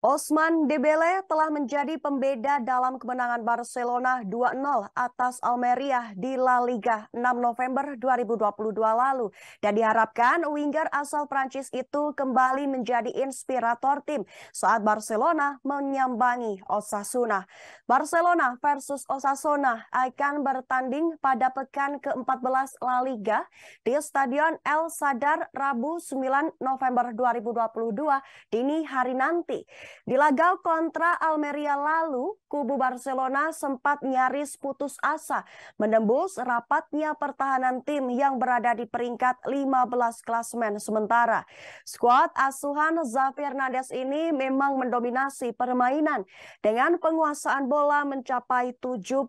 Ousmane Dembélé telah menjadi pembeda dalam kemenangan Barcelona 2-0 atas Almeria di La Liga 6 November 2022 lalu dan diharapkan winger asal Prancis itu kembali menjadi inspirator tim saat Barcelona menyambangi Osasuna. Barcelona versus Osasuna akan bertanding pada pekan ke-14 La Liga di Stadion El Sadar Rabu 9 November 2022 dini hari nanti. Di laga kontra Almeria lalu, kubu Barcelona sempat nyaris putus asa menembus rapatnya pertahanan tim yang berada di peringkat 15 klasemen sementara. Skuad asuhan Xavi Hernandez ini memang mendominasi permainan dengan penguasaan bola mencapai 70%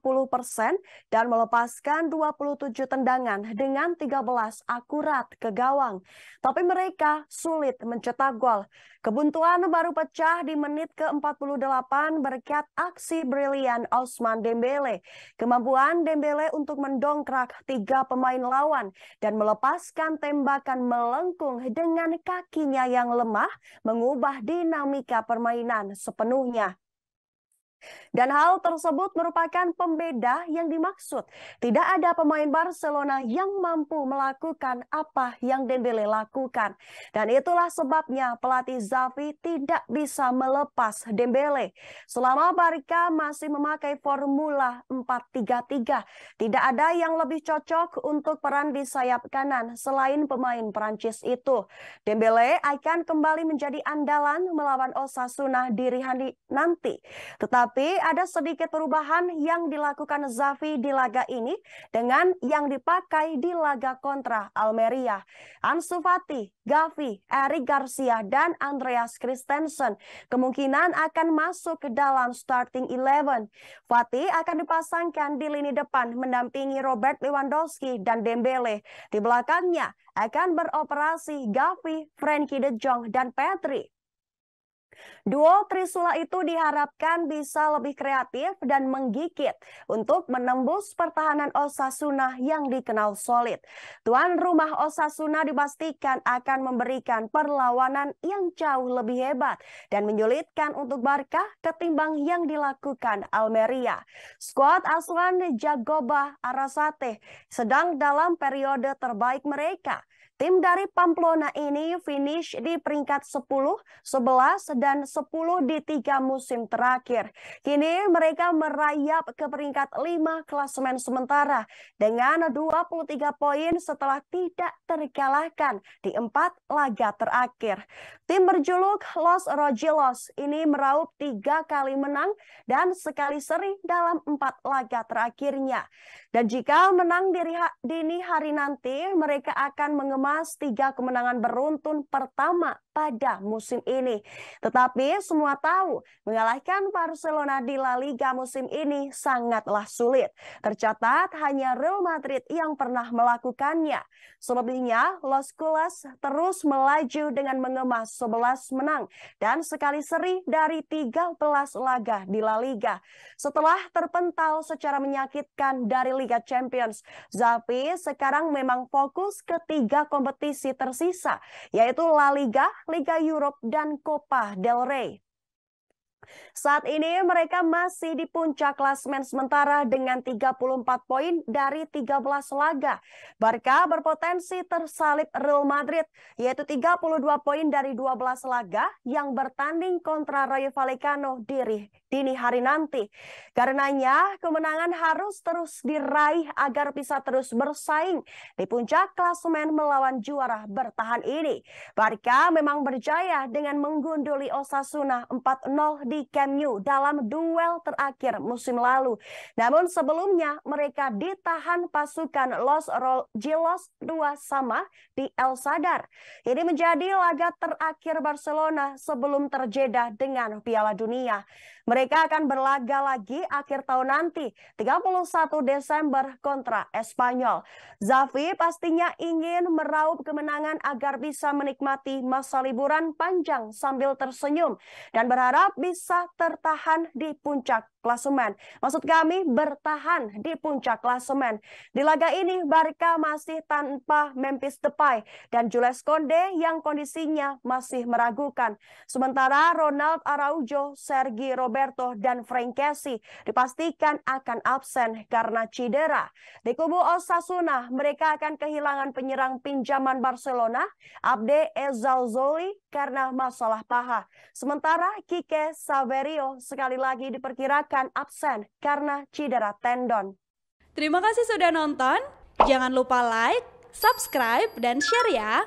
dan melepaskan 27 tendangan dengan 13 akurat ke gawang. Tapi mereka sulit mencetak gol. Kebuntuan baru pecah di menit ke-48 berkat aksi brilian Ousmane Dembélé. Kemampuan Dembélé untuk mendongkrak 3 pemain lawan dan melepaskan tembakan melengkung dengan kakinya yang lemah mengubah dinamika permainan sepenuhnya. Dan hal tersebut merupakan pembeda yang dimaksud. Tidak ada pemain Barcelona yang mampu melakukan apa yang Dembélé lakukan. Dan itulah sebabnya pelatih Xavi tidak bisa melepas Dembélé. Selama Barca masih memakai formula 4-3-3, tidak ada yang lebih cocok untuk peran di sayap kanan selain pemain Prancis itu. Dembélé akan kembali menjadi andalan melawan Osasuna di hari nanti. Tetapi ada sedikit perubahan yang dilakukan Xavi di laga ini dengan yang dipakai di laga kontra Almeria. Ansu Fati, Gavi, Eric Garcia, dan Andreas Christensen kemungkinan akan masuk ke dalam starting 11. Fati akan dipasangkan di lini depan mendampingi Robert Lewandowski dan Dembélé. Di belakangnya akan beroperasi Gavi, Frenkie de Jong, dan Pedri. Duo Trisula itu diharapkan bisa lebih kreatif dan menggigit untuk menembus pertahanan Osasuna yang dikenal solid. Tuan rumah Osasuna dipastikan akan memberikan perlawanan yang jauh lebih hebat dan menyulitkan untuk Barca ketimbang yang dilakukan Almeria. Skuad asuhan Jagoba Arrasate sedang dalam periode terbaik mereka. Tim dari Pamplona ini finish di peringkat 10, 11, dan 10 di 3 musim terakhir. Kini mereka merayap ke peringkat 5 klasemen sementara dengan 23 poin setelah tidak terkalahkan di 4 laga terakhir. Tim berjuluk Los Rojillos ini meraup 3 kali menang dan sekali seri dalam 4 laga terakhirnya. Dan jika menang di dini hari nanti, mereka akan mengemas 3 kemenangan beruntun pertama pada musim ini. Tetapi semua tahu, mengalahkan Barcelona di La Liga musim ini sangatlah sulit. Tercatat hanya Real Madrid yang pernah melakukannya. Selebihnya, Los Culés terus melaju dengan mengemas 11 menang dan sekali seri dari 13 laga di La Liga. Setelah terpental secara menyakitkan dari Liga Champions, Xavi sekarang memang fokus ke 3 kompetisi tersisa, yaitu La Liga, Liga Eropa, dan Copa del Rey. Saat ini mereka masih di puncak klasemen sementara dengan 34 poin dari 13 laga. Barca berpotensi tersalip Real Madrid, yaitu 32 poin dari 12 laga yang bertanding kontra Rayo Vallecano di dini hari nanti. Karenanya kemenangan harus terus diraih agar bisa terus bersaing di puncak klasemen melawan juara bertahan ini. Barca memang berjaya dengan menggunduli Osasuna 4-0 di Camp Nou dalam duel terakhir musim lalu. Namun sebelumnya mereka ditahan pasukan Los Rojillos 2-2 di El Sadar. Ini menjadi laga terakhir Barcelona sebelum terjeda dengan Piala Dunia. Mereka akan berlaga lagi akhir tahun nanti, 31 Desember kontra Espanyol. Xavi pastinya ingin meraup kemenangan agar bisa menikmati masa liburan panjang sambil tersenyum dan berharap bisa tertahan di puncak klasemen. Maksud kami bertahan di puncak klasemen. Di laga ini Barca masih tanpa Memphis Depay dan Jules Koundé yang kondisinya masih meragukan. Sementara Ronald Araujo, Sergi Roberto, dan Frank Kessie dipastikan akan absen karena cedera. Di kubu Osasuna, mereka akan kehilangan penyerang pinjaman Barcelona, Abde Ezzalzouli, karena masalah paha. Sementara Quique Saverio sekali lagi diperkirakan absen karena cedera tendon. Terima kasih sudah nonton. Jangan lupa like, subscribe, dan share ya.